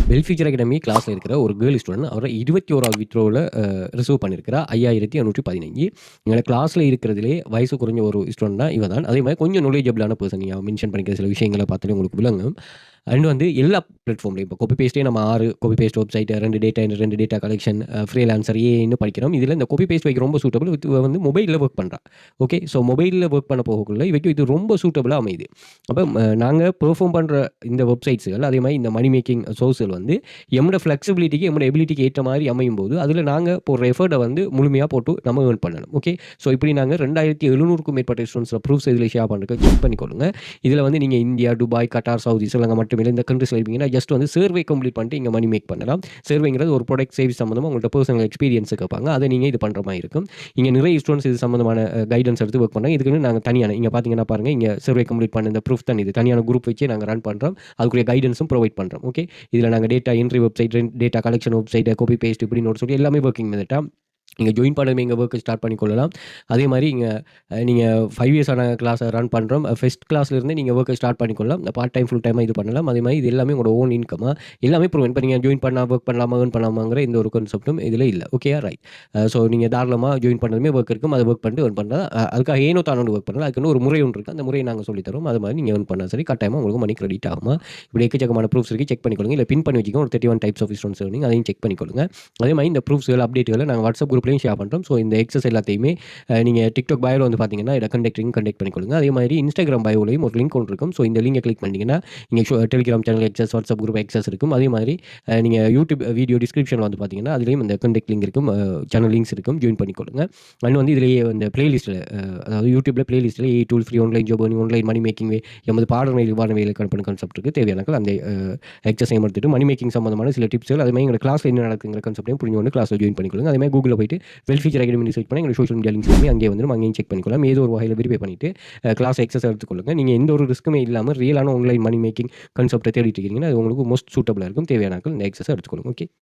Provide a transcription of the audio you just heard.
Well future academy கிளாஸ்ல இருக்கிற ஒரு கேர்ள் ஸ்டூடெண்ட் அவரை 21வது வித்ரோவில் ரிசர்வ் பண்ணியிருக்கிறா 5815. எங்களோட கிளாஸில் இருக்கிறதுலே வயசு குறைஞ்ச ஒரு ஸ்டூடெண்ட் தான் இவ தான். அதே மாதிரி கொஞ்சம் நாலேஜபிளான பர்சன். நீங்கள் மென்ஷன் பண்ணிக்கிற சில விஷயங்களை பார்த்தாலே உங்களுக்கு விளங்கும். அண்ட் வந்து எல்லா பிளாட்ஃபார்ம்லையும் இப்போ காப்பி பேஸ்ட்டே நம்ம 6 copy paste website 2 data collection freelancer ஏன்னு படிக்கிறோம். இதில் இந்த காப்பி பேஸ்ட் வைக்க ரொம்ப சூட்டபிள். இவ வந்து மொபைலில் ஒர்க் பண்ணுறா. ஓகே, ஸோ மொபைலில் ஒர்க் பண்ண போகக்குள்ள இவைக்கு இது ரொம்ப சூட்டபிளாக அமையுது. அப்போ நாங்கள் பெர்ஃபார்ம் பண்ணுற இந்த வெப்சைட்ஸுகள் அதே மாதிரி இந்த மணி மேக்கிங் சோர்ஸ்கள் வந்து எம்மோட ஃப்ளெக்சிபிலிட்டிக்கு எம்மோட எபிலிட்டிக்கு ஏற்ற மாதிரி அமையும் போது அதில் நாங்கள் போடுற எஃபர்ட்டை வந்து முழுமையாக போட்டு நம்ம ஏர்ன் பண்ணணும். ஓகே, ஸோ இப்படி நாங்கள் 2700க்கும் மேற்பட்ட ஸ்டூடெண்ட்ஸில் ப்ரூஃப்ஸ் இதில் ஷேர் பண்ணுறதுக்கு செக் பண்ணிக்கொள்ளுங்க. இதில் வந்து நீங்கள் India, Dubai, Qatar, Saudi, Sri Lanka மட்டுமே இந்த கண்ட்ரிஸில் இருப்பீங்கன்னா ஜஸ்ட் வந்து சர்வே கம்ப்ளீட் பண்ணிட்டு இங்கே மணி மேக் பண்ணலாம். சர்வேங்கிறது ஒரு ப்ராடக்ட் சேவிஸ் சம்மந்தமாக உங்கள்கிட்ட பர்சனல் எக்ஸ்பீரியன்ஸ் கேட்பாங்க. அதை நீங்கள் இது பண்ணுற மாதிரி இருக்கும். இங்கே நிறைய ஸ்டூடெண்ட்ஸ் இது சம்மந்தமான கைடன்ஸ் எடுத்து ஒர்க் பண்ணுறாங்க. இதுக்குன்னு நாங்கள் தனியான இங்கே பார்த்தீங்கன்னா பாருங்கள், இங்கே சர்வே கம்ப்ளீட் பண்ண இந்த ப்ரூஃப் தான் இது தனியான குரூப் வச்சு நாங்கள் ரன் பண்ணுறோம். அதுக்குரிய கைடன்ஸும் ப்ரொவைட் பண்ணுறோம். ஓகே, இதில் நாங்கள் data entry website, data collection website, copy paste இப்படின்னு சொல்லி எல்லாமே ஒர்க்கிங் மெத்தட்டா நீங்கள் ஜாயின் பண்ணதுமே எங்கள் ஒர்க்கு ஸ்டார்ட் பண்ணிக்கொள்ளலாம். அதே மாதிரி இங்கே நீங்கள் 5 இயர்ஸான கிளாஸை ரன் பண்ணுறோம். ஃபஸ்ட் கிளாஸ்லேருந்து நீங்கள் ஒர்க்கை ஸ்டார்ட் பண்ணிக்கொள்ளலாம். பார்ட் டைம் ஃபுல் டைமாக இது பண்ணலாம். அதே மாதிரி இது எல்லாமே உங்களோட ஓன் இன்கமாக எல்லாமே ப்ரூவ். இப்போ நீங்கள் ஜாயின் பண்ணால் ஒர்க் பண்ணலாமா ஏர்ன் பண்ணலாமாங்கிற எந்த ஒரு கான்செப்ட்டும் இதில் இல்லை. Okay, right. ஸோ நீங்கள் தாராளமாக ஜாயின் பண்ணதுமே ஒர்க் இருக்கும். அதை ஒர்க் பண்ணிட்டு ஏர்ன் பண்ணலாம். அதுக்காக ஏனோ தானோடு ஒர்க் பண்ணலாம். அதுக்குன்னு ஒரு முறை ஒன்று இருக்குது. அந்த முறையை நாங்கள் சொல்லித்தரோம். அது மாதிரி நீங்கள் ஏர்ன் பண்ணால் சரி கட்டாயமாக உங்களுக்கு மணி கிரெடிட் ஆகுமா. இப்படி எக்கச்சக்கமான ப்ரூஃப்ஸ் இருக்குது. செக் பண்ணிக்கொள்ளுங்க. இல்லை பின் பண்ணி வச்சுக்கோங்க. ஒரு 31 டைப்ஸ் ஆஃப் ஸ்டூடெண்ட்ஸ் ஏர்னிங் அதையும் செக் பண்ணிக்கொள்ளுங்க. அதே மாதிரி இந்த ப்ரூஃப்ஸ்கள் அப்டேட்டுகளை நாங்கள் வாட்ஸ்அப் குரூப்லையும் ஷேர் பண்ணுறோம். ஸோ இந்த எக்ஸஸ் எல்லாத்தையுமே நீங்கள் டிக்டாக் பயோவில் வந்து பார்த்தீங்கன்னா இதை கண்டெக்ட் பண்ணிக்கொள்ளுங்க. அதே மாதிரி இன்ஸ்டாகிராம் பயோலையும் ஒரு லிங்க் ஒன்று இருக்கும். ஸோ இந்த லிங்கை கிளிக் பண்ணிங்கன்னா நீங்கள் Telegram channel access, WhatsApp group access இருக்கும். அதே மாதிரி நீங்கள் யூடியூப் வீடியோ டிஸ்கிரிப்ஷனில் வந்து பார்த்தீங்கன்னா அதுலேயும் இந்த கண்டெக்ட் லிங்க் இருக்கும், சேனல் லிங்க்ஸ் இருக்கும். ஜாயின் பண்ணிக்கொள்ளுங்க. அண்ட் வந்து இதிலேயே இந்த பிளேலிஸ்ட்டில் அதாவது யூடியூப்பில் பிளேலிஸ்ட்டில் tool free online job, online money making எமது பாடநெறி நிர்வாக கணக்கு கான்செப்ட் இருக்குது. தேவையானாக்கள் அந்த எக்ஸஸையும் எடுத்துட்டு மணி மேக்கிங் சம்பந்தமான சில டிப்ஸ்கள் அதே மாதிரி எங்கள் கிளாஸில் என்ன நடக்குங்கிற கான்செப்டையும் புரிஞ்சு கொண்டு கிளாஸில் ஜாயின் பண்ணிக்கொள்ளுங்க. அதே மாதிரி கூகுளில் போயிட்டு வெல் ஃபியூச்சர் அகாடமி சர்ச் பண்ணி எங்கள் சோஷியல் மீடியா லிங்க்ஸ் பண்ணி அங்கேயே வந்துடும். அங்கேயும் செக் பண்ணிக்கலாம். ஏதோ ஒரு வகையில் வெரிஃபை பண்ணிவிட்டு கிளாஸ் எக்ஸஸ் எடுத்துக்கொள்ளுங்க. நீங்கள் எந்த ஒரு ரிஸ்க்குமே இல்லாமல் ரியலான ஆன்லைன் மணி மேக்கிங் கான்செப்டை தேடிட்டு இருக்கீங்கன்னா அது உங்களுக்கு மோஸ்ட் சூட்டபிளாக இருக்கும். தேவையானாக்கள் இந்த எக்ஸஸை எடுத்துக்கொள்ளுங்க. ஓகே.